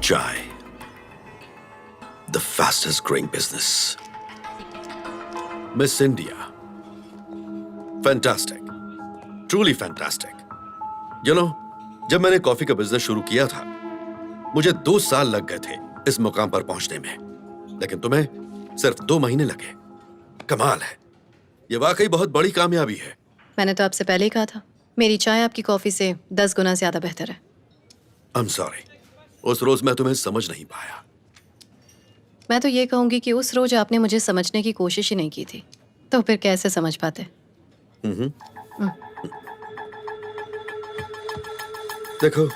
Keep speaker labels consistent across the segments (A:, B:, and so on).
A: Chai, the fastest growing business. Miss India, fantastic, truly fantastic. You know, जब मैंने coffee का business शुरू किया था, मुझे 2 साल लग गए थे इस मुकाम पर पहुंचने में, लेकिन तुम्हें सिर्फ 2 महीने लगे। कमाल है, ये वाकई बहुत बड़ी कामयाबी है।
B: मैंने तो आपसे पहले ही कहा था, मेरी चाय आपकी कॉफी से 10 गुना ज्यादा बेहतर है।
A: I'm sorry, उस रोज मैं तुम्हें समझ नहीं पाया।
B: मैं तो ये कहूंगी कि उस रोज आपने मुझे समझने की कोशिश ही नहीं की थी, तो फिर कैसे समझ पाते?
A: देखो,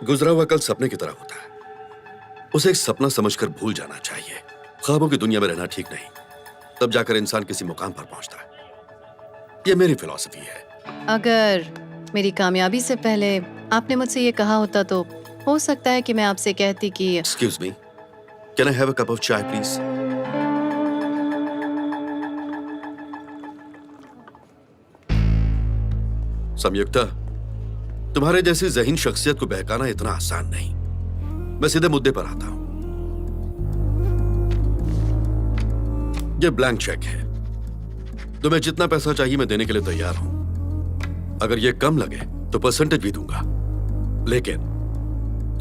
A: गुजरा हुआ कल सपने की तरह होता है। उसे एक सपना समझकर भूल जाना चाहिए। ख्वाबों की दुनिया में रहना ठीक नहीं, तब जाकर इंसान किसी मुकाम पर पहुंचता है। ये मेरी फिलॉसफी है।
B: अगर मेरी कामयाबी से पहले आपने मुझसे ये कहा होता तो हो सकता है कि मैं आपसे कहती कि
A: Excuse me, can I have a cup of chai, please? संयुक्ता, तुम्हारे जैसी ज़हीन शख्सियत को बहकाना इतना आसान नहीं। मैं सीधे मुद्दे पर आता हूं। ये ब्लैंक चेक है। तुम्हें जितना पैसा चाहिए मैं देने के लिए तैयार हूं। अगर ये कम लगे तो परसेंटेज भी दूंगा, लेकिन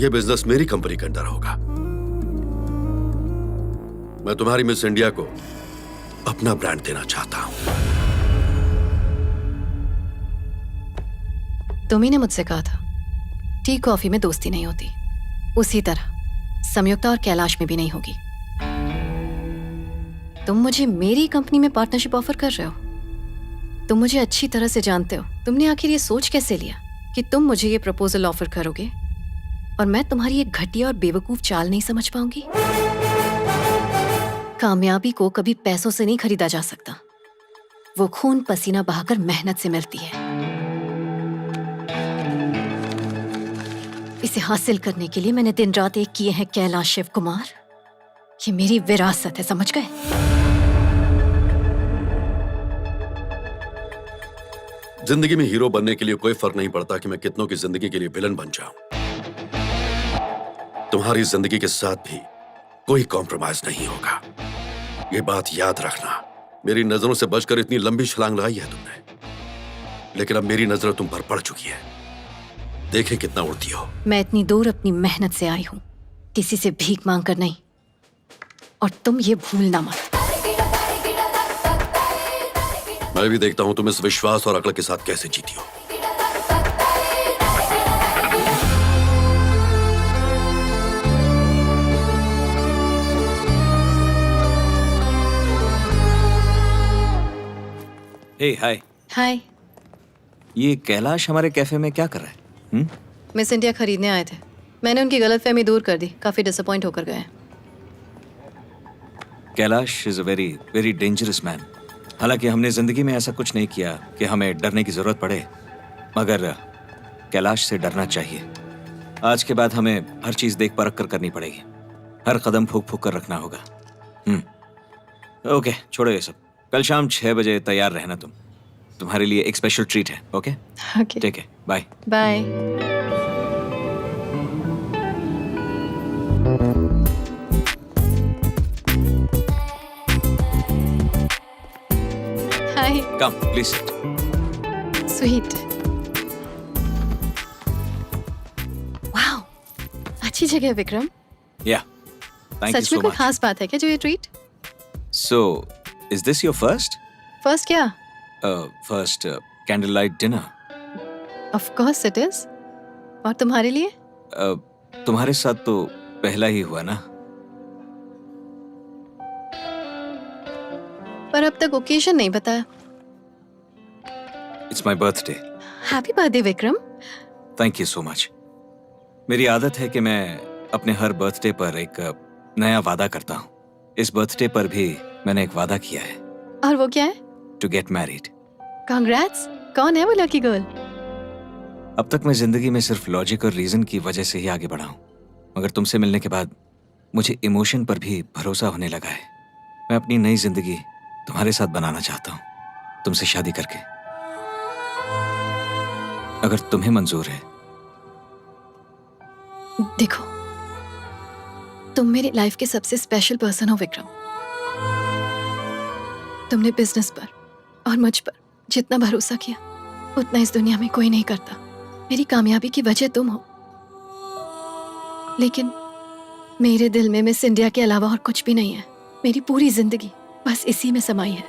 A: ये बिजनेस मेरी कंपनी के अंडर होगा। मैं तुम्हारी मिस इंडिया को अपना ब्रांड देना चाहता हूं।
B: तुम्ही ने मुझसे कहा था टी कॉफी में दोस्ती नहीं होती, उसी तरह संयुक्ता और कैलाश में भी नहीं होगी। तुम मुझे मेरी कंपनी में पार्टनरशिप ऑफर कर रहे हो। तुम मुझे अच्छी तरह से जानते हो। तुमने आखिर ये सोच कैसे लिया कि तुम मुझे ये प्रपोजल ऑफर करोगे और मैं तुम्हारी एक घटिया और बेवकूफ चाल नहीं समझ पाऊंगी? कामयाबी को कभी पैसों से नहीं खरीदा जा सकता, वो खून पसीना बहाकर मेहनत से मिलती है। इसे हासिल करने के लिए मैंने दिन रात एक किए हैं कैलाश शिव कुमार। ये मेरी विरासत है, समझ गए?
A: जिंदगी में हीरो बनने के लिए कोई फर्क नहीं पड़ता कि मैं कितनों की जिंदगी के लिए विलन बन जाऊं। तुम्हारी जिंदगी के साथ भी कोई कॉम्प्रोमाइज नहीं होगा, ये बात याद रखना। मेरी नजरों से बचकर इतनी लंबी छलांग लगाई है तुमने, लेकिन अब मेरी नजर तुम पर पड़ चुकी है। देखें कितना उड़ती हो।
B: मैं इतनी दूर अपनी मेहनत से आई हूं, किसी से भीख मांग कर नहीं। और तुम ये भूलना मत।
A: मैं भी देखता हूं तुम इस विश्वास और अक्ल के साथ कैसे जीती हो।
C: हे हाय।
B: हाय।
C: ये कैलाश हमारे कैफे में क्या कर रहा है?
B: मिस इंडिया खरीदने आए थे। मैंने उनकी गलतफहमी दूर कर दी, काफी डिसअपॉइंट होकर गए।
C: Kailash is a very very dangerous man. हालांकि हमने जिंदगी में ऐसा कुछ नहीं किया कि हमें डरने की जरूरत पड़े, मगर कैलाश से डरना चाहिए। आज के बाद हमें हर चीज देख परख कर करनी पड़ेगी। हर कदम फूक फूक कर रखना होगा। ओके, छोड़ो ये सब। कल शाम 6 बजे तैयार रहना तुम। तुम्हारे लिए एक स्पेशल ट्रीट है। ओके
B: ओके,
C: ठीक है, bye
B: bye. Hi.
C: Come please sit.
B: Sweet. Wow, अच्छी जगह है विक्रम।
C: या थैंक यू
B: सच में
C: सो
B: कोई
C: मच।
B: खास बात है क्या जो ये treat?
C: So is this your first
B: first क्या?
C: Candle light dinner?
B: Of course it is. और तुम्हारे लिए?
C: तुम्हारे साथ तो पहला ही हुआ ना।
B: पर अब तक ओकेजन नहीं बताया।
C: It's my birthday.
B: Happy birthday Vikram.
C: Thank you so much. मेरी आदत है कि मैं अपने हर बर्थडे पर एक नया वादा करता हूँ। इस बर्थडे पर भी मैंने एक वादा किया है।
B: और वो क्या है?
C: To get married.
B: कांग्रेट्स। कौन है वो लकी गर्ल?
C: अब तक मैं जिंदगी में सिर्फ लॉजिक और रीजन की वजह से ही आगे बढ़ा हूँ, मगर तुमसे मिलने के बाद मुझे इमोशन पर भी भरोसा होने लगा है। मैं अपनी नई जिंदगी तुम्हारे साथ बनाना चाहता हूँ, तुमसे शादी करके। अगर तुम्हें मंजूर है।
B: देखो, तुम मेरी लाइफ के सबसे स्पेशल पर्सन हो विक्रम। तुमने बिजनेस पर और मुझ पर जितना भरोसा किया उतना इस दुनिया में कोई नहीं करता। मेरी कामयाबी की वजह तुम हो, लेकिन मेरे दिल में मिस इंडिया के अलावा और कुछ भी नहीं है। मेरी पूरी जिंदगी बस इसी में समाई है।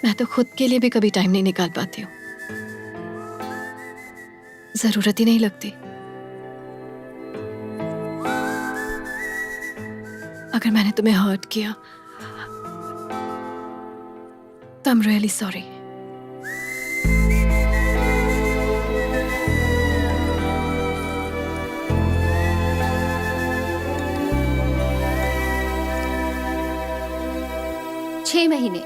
B: मैं तो खुद के लिए भी कभी टाइम नहीं निकाल पाती हूँ। जरूरत ही नहीं लगती। अगर मैंने तुम्हें हर्ट किया तो आई एम रियली सॉरी।
D: छह महीने।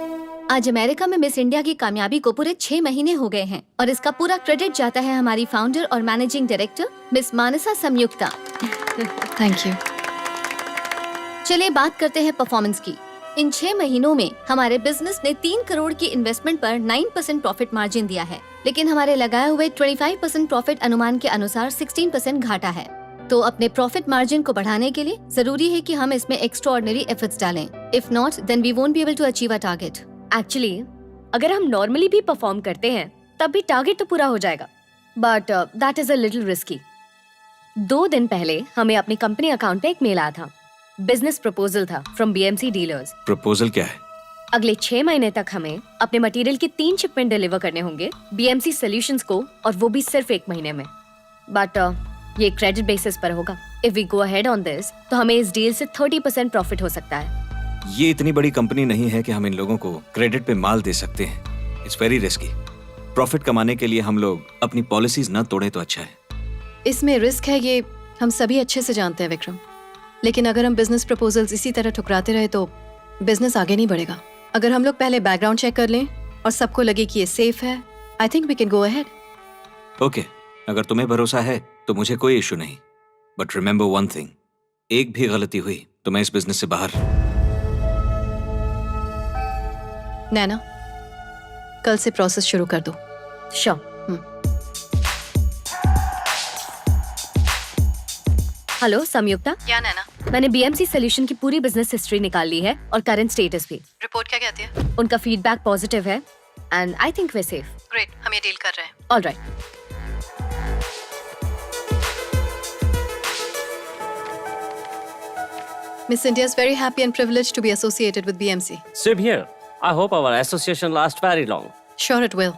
D: आज अमेरिका में मिस इंडिया की कामयाबी को पूरे 6 महीने हो गए हैं और इसका पूरा क्रेडिट जाता है हमारी फाउंडर और managing director miss Mansa Sanyukta.
B: Thank you.
D: चलिए बात करते हैं परफॉर्मेंस की। इन 6 महीनों में हमारे बिजनेस ने 3 करोड़ की इन्वेस्टमेंट पर 9% प्रॉफिट मार्जिन दिया है, लेकिन हमारे लगाए हुए 25% प्रॉफिट अनुमान के अनुसार 16% घाटा है। तो अपने प्रॉफिट मार्जिन को बढ़ाने के लिए जरूरी है कि हम इसमें एक्स्ट्राऑर्डिनरी एफर्ट्स डालें। If not then we won't be able to achieve a target.
E: Actually अगर हम नॉर्मली भी परफॉर्म करते हैं तब भी टारगेट तो पूरा हो जाएगा, but that is a little risky. 2 दिन पहले हमें अपनी कंपनी अकाउंट पे एक मेल आया था। बिजनेस प्रपोजल था फ्रॉम बीएमसी डीलर्स।
C: प्रपोजल क्या है?
E: अगले 6 महीने तक हमें अपने मटेरियल के 3 शिपमेंट डिलीवर करने होंगे बीएमसी सॉल्यूशंस को, और वो भी सिर्फ 1 महीने में। बट ये क्रेडिट बेसिस पर होगा। If we go ahead on this तो हमें इस डील से 30% प्रॉफिट हो सकता है।
C: ये इतनी बड़ी कंपनी नहीं है कि हम इन लोगों को क्रेडिट पे माल दे सकते हैं। It's very risky. प्रॉफिट कमाने के लिए हम लोग अपनी पॉलिसीज ना तोड़े तो अच्छा है।
B: इसमें रिस्क है, ये हम सभी अच्छे से जानते हैं विक्रम, लेकिन अगर हम बिजनेस प्रपोजल्स इसी तरह ठुकराते रहे तो बिजनेस आगे नहीं बढ़ेगा। अगर हम लोग पहले बैकग्राउंड चेक कर लें और सबको लगे कि ये सेफ है, I think we can go ahead.
C: Okay, अगर तुम्हें भरोसा है तो मुझे कोई इशू नहीं, बट रिमेंबर वन थिंग, एक भी गलती हुई तो मैं इस बिजनेस से बाहर।
B: नैना, कल से प्रोसेस शुरू कर दो।
E: श्योर। हेलो संयुक्ता।
B: क्या नैना?
E: मैंने बीएमसी सॉल्यूशन की पूरी बिजनेस हिस्ट्री निकाल ली है और करंट स्टेटस भी।
B: रिपोर्ट क्या कहती है?
E: उनका फीडबैक पॉजिटिव है and I think way safe.
B: Great, हम ये डील कर रहे हैं।
E: Alright.
B: Miss India is very happy and privileged to be associated with BMC.
F: Same here. I hope our association lasts very long.
B: Sure it will.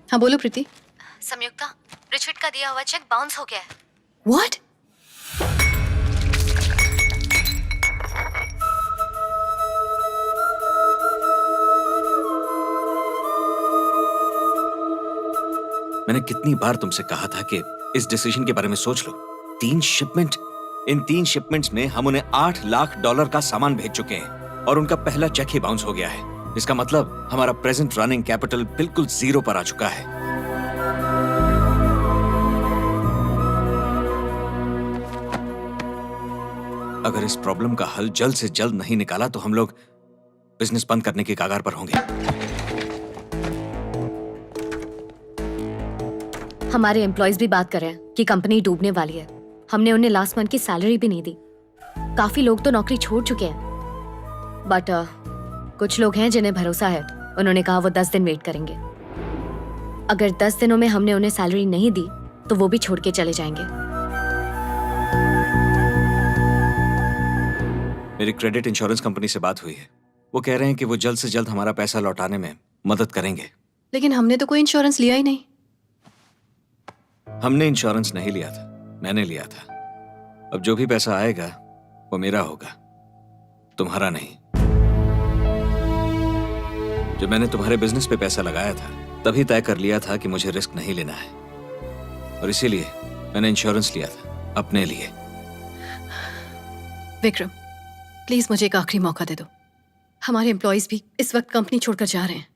B: हाँ बोलो प्रीति।
D: संयुक्ता, Richard का दिया हुआ चेक बाउंस हो गया है।
B: What?
C: मैंने कितनी बार तुमसे कहा था कि इस डिसीजन के बारे में सोच लो। 3 शिपमेंट, इन 3 शिपमेंट्स में हम उन्हें $8 लाख का सामान भेज चुके हैं और उनका पहला चेक ही बाउंस हो गया है। इसका मतलब हमारा प्रेजेंट रनिंग कैपिटल बिल्कुल 0 पर आ चुका है। अगर इस प्रॉब्लम का हल जल्द से जल्द नहीं निकाला तो हम लोग बिजनेस बंद करने के कगार पर होंगे।
E: हमारे एम्प्लॉयज भी बात कर रहे हैं कि कंपनी डूबने वाली है। हमने उन्हें लास्ट मंथ की सैलरी भी नहीं दी। काफी लोग तो नौकरी छोड़ चुके हैं, बट कुछ लोग हैं जिन्हें भरोसा है। उन्होंने कहा वो 10 दिन वेट करेंगे। अगर 10 दिनों में हमने उन्हें सैलरी नहीं दी तो वो भी छोड़ के चले जाएंगे।
C: मेरी क्रेडिट इंश्योरेंस कंपनी से बात हुई है। वो कह रहे हैं कि वो जल्द से जल्द हमारा पैसा लौटाने में मदद करेंगे।
B: लेकिन हमने तो कोई इंश्योरेंस लिया ही नहीं।
C: हमने इंश्योरेंस नहीं लिया था, मैंने लिया था। अब जो भी पैसा आएगा वो मेरा होगा, तुम्हारा नहीं। जब मैंने तुम्हारे बिजनेस पे पैसा लगाया था तभी तय कर लिया था कि मुझे रिस्क नहीं लेना है, और इसीलिए मैंने इंश्योरेंस लिया था अपने लिए।
B: विक्रम, प्लीज मुझे एक आखिरी मौका दे दो। हमारे एम्प्लॉयज भी इस वक्त कंपनी छोड़कर जा रहे हैं।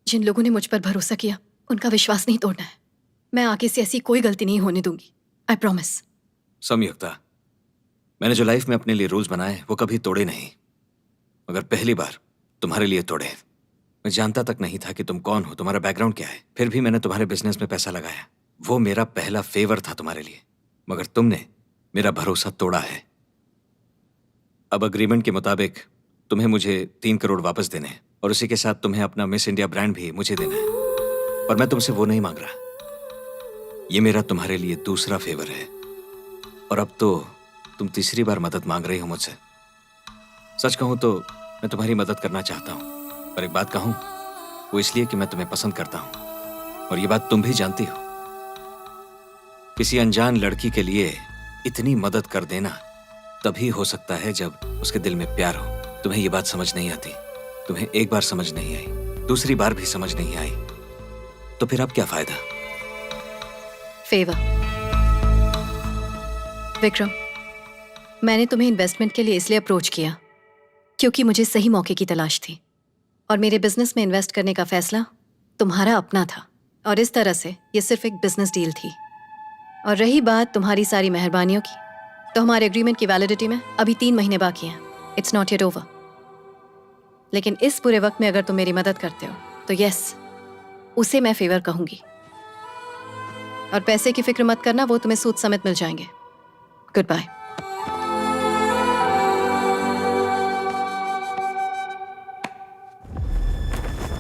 B: जिन लोगों ने मुझ पर भरोसा किया उनका विश्वास नहीं तोड़ना है। मैं आगे से ऐसी कोई गलती नहीं होने दूंगी। I promise.
C: संयुक्ता, मैंने जो लाइफ में अपने लिए रूल्स बनाए वो कभी तोड़े नहीं, मगर पहली बार तुम्हारे लिए तोड़े। मैं जानता तक नहीं था कि तुम कौन हो, तुम्हारा बैकग्राउंड क्या है, फिर भी मैंने तुम्हारे बिजनेस में पैसा लगाया। वो मेरा पहला फेवर था तुम्हारे लिए, मगर तुमने मेरा भरोसा तोड़ा है। अब अग्रीमेंट के मुताबिक तुम्हें मुझे 3 करोड़ वापस देने हैं और उसी के साथ तुम्हें अपना मिस इंडिया ब्रांड भी मुझे देना है। और मैं तुमसे वो नहीं मांग रहा। ये मेरा तुम्हारे लिए दूसरा फेवर है और अब तो तुम तीसरी बार मदद मांग रही हो मुझसे। सच कहूं तो मैं तुम्हारी मदद करना चाहता हूं, पर एक बात कहूं, वो इसलिए कि मैं तुम्हें पसंद करता हूं और ये बात तुम भी जानती हो। किसी अनजान लड़की के लिए इतनी मदद कर देना तभी हो सकता है जब उसके दिल में प्यार हो। तुम्हें ये बात समझ नहीं आती, तुम्हें एक बार समझ नहीं आई, दूसरी बार भी समझ नहीं आई, तो फिर अब क्या फायदा?
B: फेवर। विक्रम, मैंने तुम्हें इन्वेस्टमेंट के लिए इसलिए अप्रोच किया क्योंकि मुझे सही मौके की तलाश थी और मेरे बिजनेस में इन्वेस्ट करने का फैसला तुम्हारा अपना था और इस तरह से ये सिर्फ एक बिजनेस डील थी। और रही बात तुम्हारी सारी मेहरबानियों की, तो हमारे एग्रीमेंट की वैलिडिटी में अभी 3 महीने बाकी हैं। It's not yet over. लेकिन इस पूरे वक्त में अगर तुम मेरी मदद करते हो तो यस, उसे मैं फेवर कहूंगी। और पैसे की फिक्र मत करना, वो तुम्हें सूद समेत मिल जाएंगे। Good bye.